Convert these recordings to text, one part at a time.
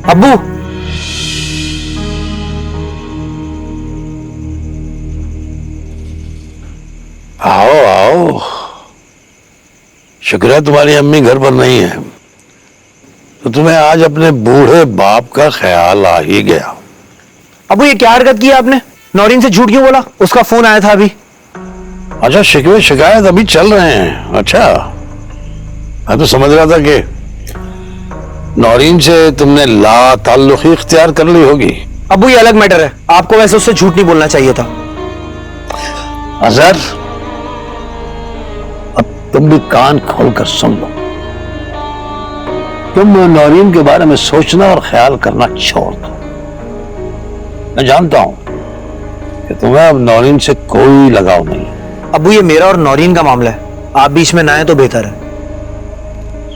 अब्बू, आओ आओ। शुक्र है तुम्हारी अम्मी घर पर नहीं है, तो तुम्हें आज अपने बूढ़े बाप का ख्याल आ ही गया। अब्बू ये क्या हरकत की आपने? नौरीन से झूठ क्यों बोला? उसका फोन आया था अभी। अच्छा, शिकवे शिकायत अभी चल रहे हैं। अच्छा, मैं तो समझ रहा था कि नौरीन से तुमने ला ताल्लुकी इख्तियार कर ली होगी। अब्बू ये अलग मैटर है, आपको वैसे उससे झूठ नहीं बोलना चाहिए था। अजहर, अब तुम भी कान खोलकर सुन लो। तुम नौरीन के बारे में सोचना और ख्याल करना छोड़ दो। मैं जानता हूं कि तुम्हें अब नौरीन से कोई लगाव नहीं है। अब्बू ये मेरा और नौरीन का मामला है, आप बीच में ना आए तो बेहतर है।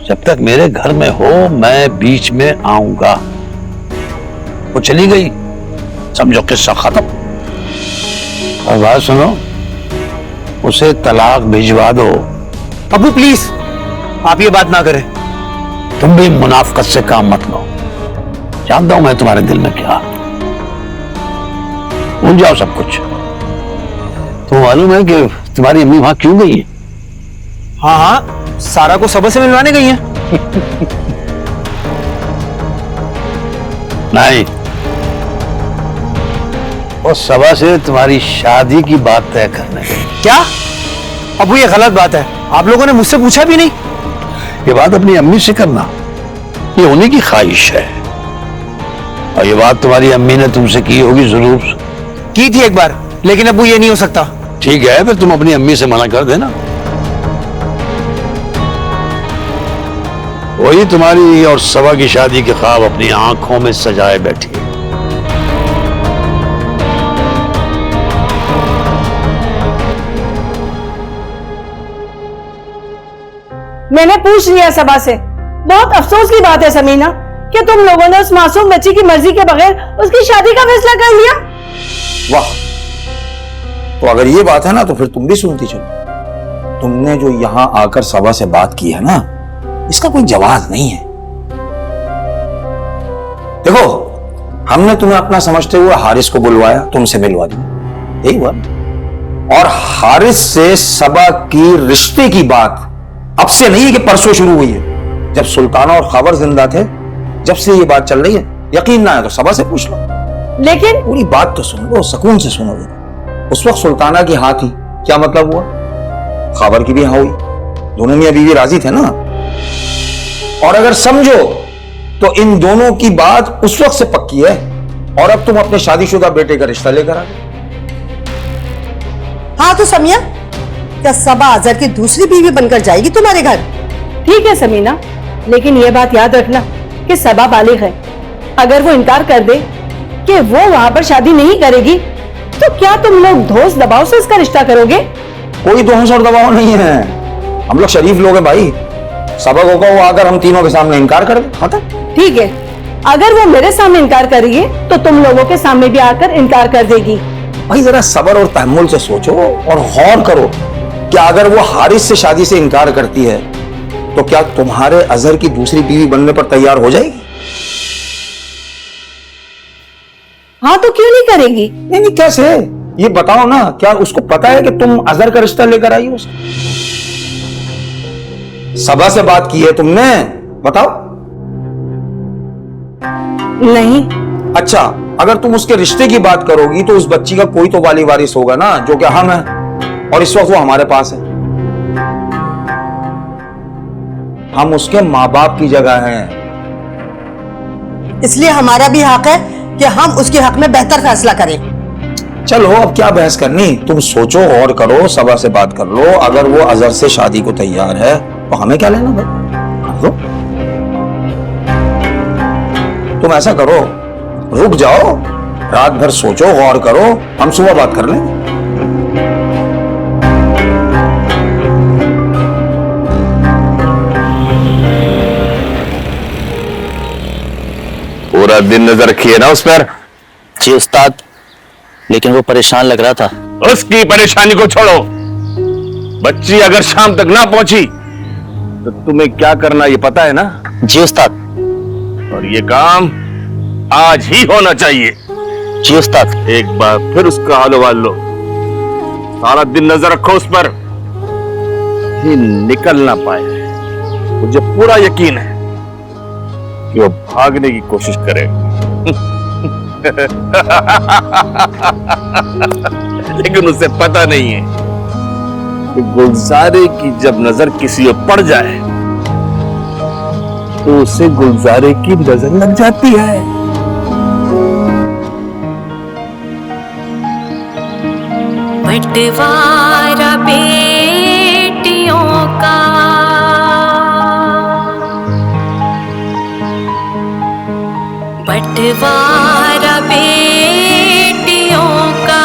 जब तक मेरे घर में हो मैं बीच में आऊंगा। वो चली गई, समझो किस्सा खत्म। और बात सुनो, उसे तलाक भिजवा दो। अब्बू प्लीज आप ये बात ना करें। तुम भी मुनाफकत से काम मत लो। जानता हूं मैं तुम्हारे दिल में क्या। भूल जाओ सब कुछ। तो मालूम है कि तुम्हारी अम्मी वहां क्यों गई है? हाँ हाँ, सारा को सबा से मिलवाने गई है। नहीं, वो सबा से तुम्हारी शादी की बात तय करने गई। क्या? अब्बू ये गलत बात है, आप लोगों ने मुझसे पूछा भी नहीं। ये बात अपनी अम्मी से करना, ये उन्हीं की ख्वाहिश है। और ये बात तुम्हारी अम्मी ने तुमसे की होगी जरूर। की थी एक बार, लेकिन अब्बू ये नहीं हो सकता। ठीक है, फिर तुम अपनी अम्मी से मना कर देना। वही तुम्हारी और सबा की शादी के ख्वाब अपनी आंखों में सजाए बैठी है। मैंने पूछ लिया सबा से। बहुत अफसोस की बात है समीना कि तुम लोगों ने उस मासूम बच्ची की मर्जी के बगैर उसकी शादी का फैसला कर लिया। वाह, तो अगर ये बात है ना तो फिर तुम भी सुनती चलो। तुमने जो यहां आकर सबा से बात की है ना, इसका कोई जवाब नहीं है। देखो, हमने तुम्हें अपना समझते हुए हारिस को बुलवाया, तुमसे मिलवा दिया, यही बात। और हारिस से सबा की रिश्ते की बात अब से नहीं है कि परसों शुरू हुई है। जब सुल्ताना और खबर जिंदा थे, जब से ये बात चल रही है। यकीन ना है तो सबा से पूछ लो। लेकिन पूरी बात तो सुन लो, सुकून से सुनोगे। उस वक्त सुल्ताना की हाँ थी, क्या मतलब हुआ? खबर की भी हाँ हुई, दोनों मियां बीवी राजी थे ना। और अगर समझो तो इन दोनों की बात उस वक्त से पक्की है, और अब तुम अपने शादीशुदा बेटे का रिश्ता लेकर आ गए। हाँ तो समिया, क्या सबा अजहर की दूसरी बीवी बनकर जाएगी तुम्हारे घर? ठीक है समीना, लेकिन ये बात याद रखना कि सबा बालिग है। अगर वो इनकार कर दे कि वो वहां पर शादी नहीं करेगी, तो क्या तुम लोग धोस दबाव से इसका रिश्ता करोगे? कोई दोहस और दबाव नहीं है, हम लोग शरीफ लोग हैं भाई। सबक होगा वो आकर हम तीनों के सामने इनकार कर दे, खत्म। ठीक है, अगर वो मेरे सामने इनकार करेगी तो तुम लोगों के सामने भी आकर इनकार कर देगी। भाई जरा सब्र और तहम्मुल से सोचो और गौर करो कि अगर वो हारिस से शादी से इनकार करती है तो क्या तुम्हारे अजहर की दूसरी बीवी बनने पर तैयार हो जाएगी? हाँ तो क्यों नहीं करेगी? नहीं, कैसे? ये बताओ ना, क्या उसको पता है कि तुम अजहर का रिश्ता लेकर आई हो? सबा से बात की है तुमने? बताओ। नहीं। अच्छा, अगर तुम उसके रिश्ते की बात करोगी तो उस बच्ची का कोई तो वाली वारिस होगा ना, जो कि हम हैं, और इस वक्त वो हमारे पास है। हम उसके माँ बाप की जगह हैं, इसलिए हमारा भी हक है कि हम उसके हक में बेहतर फैसला करें। चलो अब क्या बहस करनी, तुम सोचो और करो, सबा से बात कर लो। अगर वो अजहर से शादी को तैयार है तो हमें क्या लेना भाई। तो तुम ऐसा करो, रुक जाओ, रात भर सोचो, गौर करो, हम सुबह बात कर लेंगे। पूरा दिन नजर रखिए ना उस पर। जी उस्ताद, लेकिन वो परेशान लग रहा था। उसकी परेशानी को छोड़ो, बच्ची अगर शाम तक ना पहुंची तो तुम्हें क्या करना ये पता है ना? जी उस्ताद। और ये काम आज ही होना चाहिए। जी उस्ताद। एक बार फिर उसका हाल वाल लो, सारा दिन नजर रखो उस पर, ये निकल ना पाए। मुझे पूरा यकीन है कि वो भागने की कोशिश करेगा। लेकिन उसे पता नहीं है कि गुलजारे की जब नजर किसी पर पड़ जाए तो उसे गुलजारे की नजर लग जाती है। बंटवारा बेटियों का, बंटवारा बेटियों का।